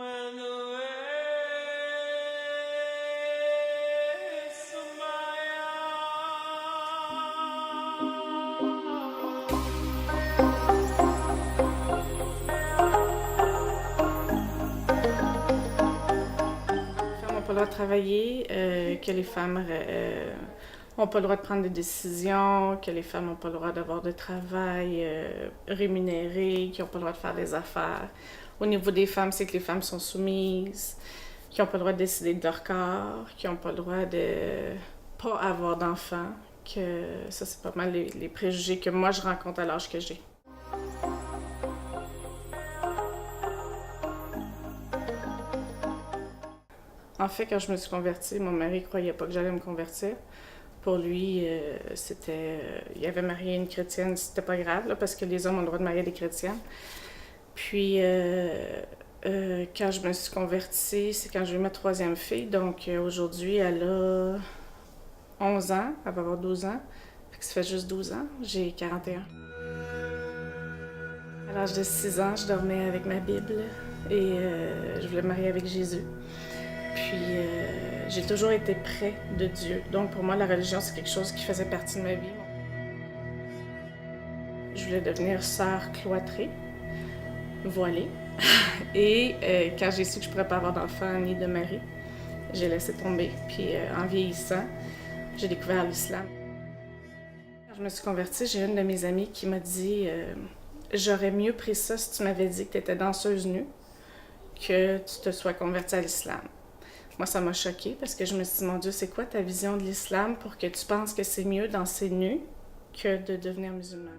Pas le droit de travailler, que les femmes n'ont pas le droit de prendre des décisions, que les femmes n'ont pas le droit d'avoir de travail rémunéré, qu'ils n'ont pas le droit de faire des affaires. Au niveau des femmes, c'est que les femmes sont soumises, qu'ils n'ont pas le droit de décider de leur corps, qu'ils n'ont pas le droit de pas avoir d'enfants, que ça, c'est pas mal les préjugés que moi, je rencontre à l'âge que j'ai. En fait, quand je me suis convertie, mon mari ne croyait pas que j'allais me convertir. Pour lui, il avait marié une chrétienne, c'était pas grave, là, parce que les hommes ont le droit de marier des chrétiennes. Puis, quand je me suis convertie, c'est quand j'ai eu ma troisième fille. Donc, aujourd'hui, elle a 11 ans, elle va avoir 12 ans. Fait que ça fait juste 12 ans, j'ai 41. À l'âge de 6 ans, je dormais avec ma Bible et je voulais me marier avec Jésus. Puis, j'ai toujours été près de Dieu. Donc, pour moi, la religion, c'est quelque chose qui faisait partie de ma vie. Je voulais devenir sœur cloîtrée, voilée. Et quand j'ai su que je ne pourrais pas avoir d'enfant ni de mari, j'ai laissé tomber. Puis, en vieillissant, j'ai découvert l'islam. Quand je me suis convertie, j'ai une de mes amies qui m'a dit j'aurais mieux pris ça si tu m'avais dit que tu étais danseuse nue que tu te sois convertie à l'islam. Moi, ça m'a choquée parce que je me suis dit, mon Dieu, c'est quoi ta vision de l'islam pour que tu penses que c'est mieux danser nu que de devenir musulmane?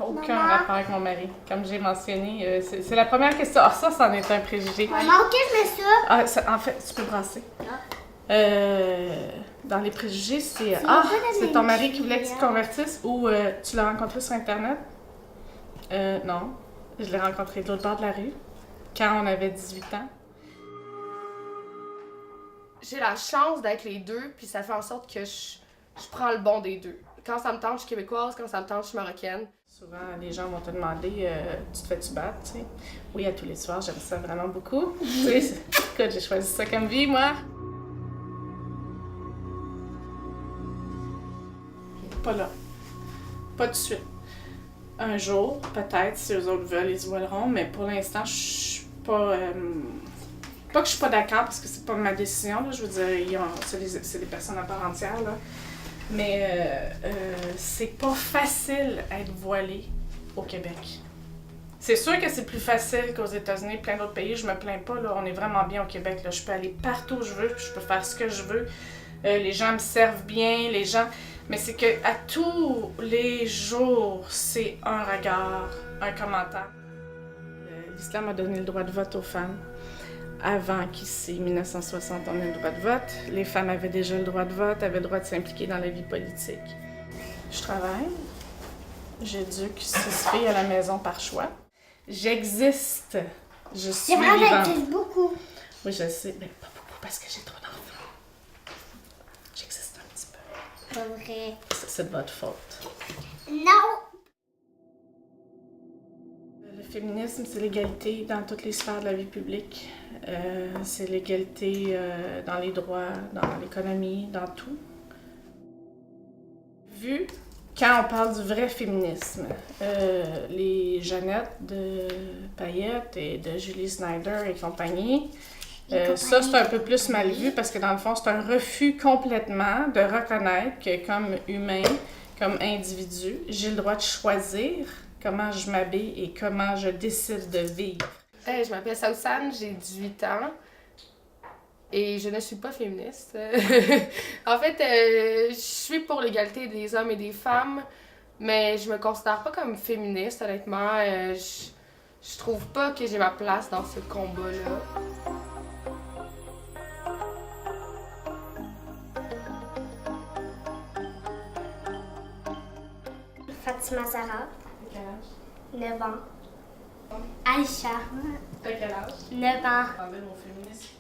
Aucun rapport avec mon mari. Comme j'ai mentionné, c'est la première question. Ah, ça, c'en est un préjugé. Maman, ok, je mets ça. Ah, en fait, tu peux brasser. Ah. Dans les préjugés, c'est ton mari qui voulait que tu te convertisses ou tu l'as rencontré sur Internet? Non. Je l'ai rencontré de l'autre bord de la rue, quand on avait 18 ans. J'ai la chance d'être les deux, puis ça fait en sorte que je prends le bon des deux. Quand ça me tente, je suis québécoise, quand ça me tente, je suis marocaine. Souvent, les gens vont te demander tu te fais-tu battre, tu sais? Oui, à tous les soirs, j'aime ça vraiment beaucoup. Tu sais, écoute, j'ai choisi ça comme vie, moi. Pas là. Pas tout de suite. Un jour, peut-être, si eux autres veulent, ils se voileront, mais pour l'instant, je suis pas... pas que je suis pas d'accord, parce que c'est pas ma décision, là. Je veux dire, c'est des personnes à part entière, là. Mais c'est pas facile être voilée au Québec. C'est sûr que c'est plus facile qu'aux États-Unis, plein d'autres pays. Je me plains pas, là. On est vraiment bien au Québec, là. Je peux aller partout où je veux, puis je peux faire ce que je veux. Les gens me servent bien, les gens... Mais c'est que à tous les jours, c'est un regard, un commentaire. L'islam a donné le droit de vote aux femmes. Avant qu'ici, 1960, on ait le droit de vote. Les femmes avaient déjà le droit de vote, avaient le droit de s'impliquer dans la vie politique. Je travaille. J'éduque 6 filles à la maison par choix. J'existe. Je suis vivante. J'existe beaucoup. Oui, je sais. Mais pas beaucoup parce que j'ai trop d'enfants. J'existe un petit peu. Pas vrai. C'est de votre faute. Non. Le féminisme, c'est l'égalité dans toutes les sphères de la vie publique. C'est l'égalité dans les droits, dans l'économie, dans tout. Vu, quand on parle du vrai féminisme, les Jeannette de Payette et de Julie Snyder et compagnie, ça, c'est un peu plus mal vu parce que dans le fond, c'est un refus complètement de reconnaître que comme humain, comme individu, j'ai le droit de choisir comment je m'habille et comment je décide de vivre. Je m'appelle Saoussane, j'ai 18 ans et je ne suis pas féministe. En fait, je suis pour l'égalité des hommes et des femmes, mais je me considère pas comme féministe, honnêtement. Je trouve pas que j'ai ma place dans ce combat-là. Fatima Zara, Quel âge? 9 ans. Aïcha, T'as quel âge? 9 ans. Parlez de mon féminisme.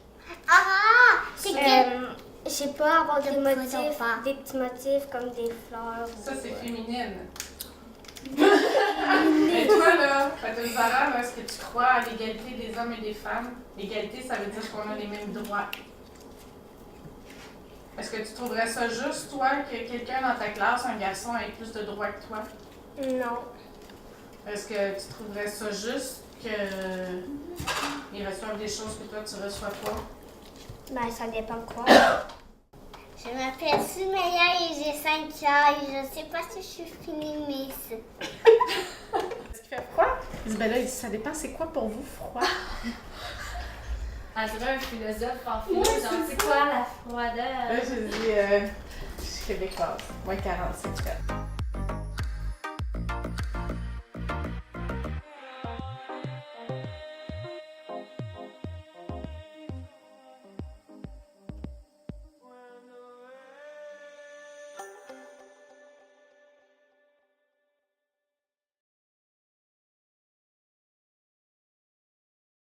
Ah! C'est que... Je sais pas, avoir des faisons motifs, pas. des petits motifs comme des fleurs. Ça, c'est féminine. Et toi, là, Fatou Zahra, là, est-ce que tu crois à l'égalité des hommes et des femmes? L'égalité, ça veut dire qu'on a les mêmes droits. Est-ce que tu trouverais ça juste, toi, que quelqu'un dans ta classe, un garçon, ait plus de droits que toi? Non. Est-ce que tu trouverais ça juste qu'ils reçoivent des choses que toi, tu reçois pas? Ben, ça dépend quoi. Je m'appelle Soumeya et j'ai 5 ans et je sais pas si je suis féministe. Est-ce qu'il fait froid? Isabella, ça dépend, c'est quoi pour vous, froid? On dirait un philosophe en film, genre c'est quoi la froideur? Là, je dis, je suis québécoise. Moins 40, c'est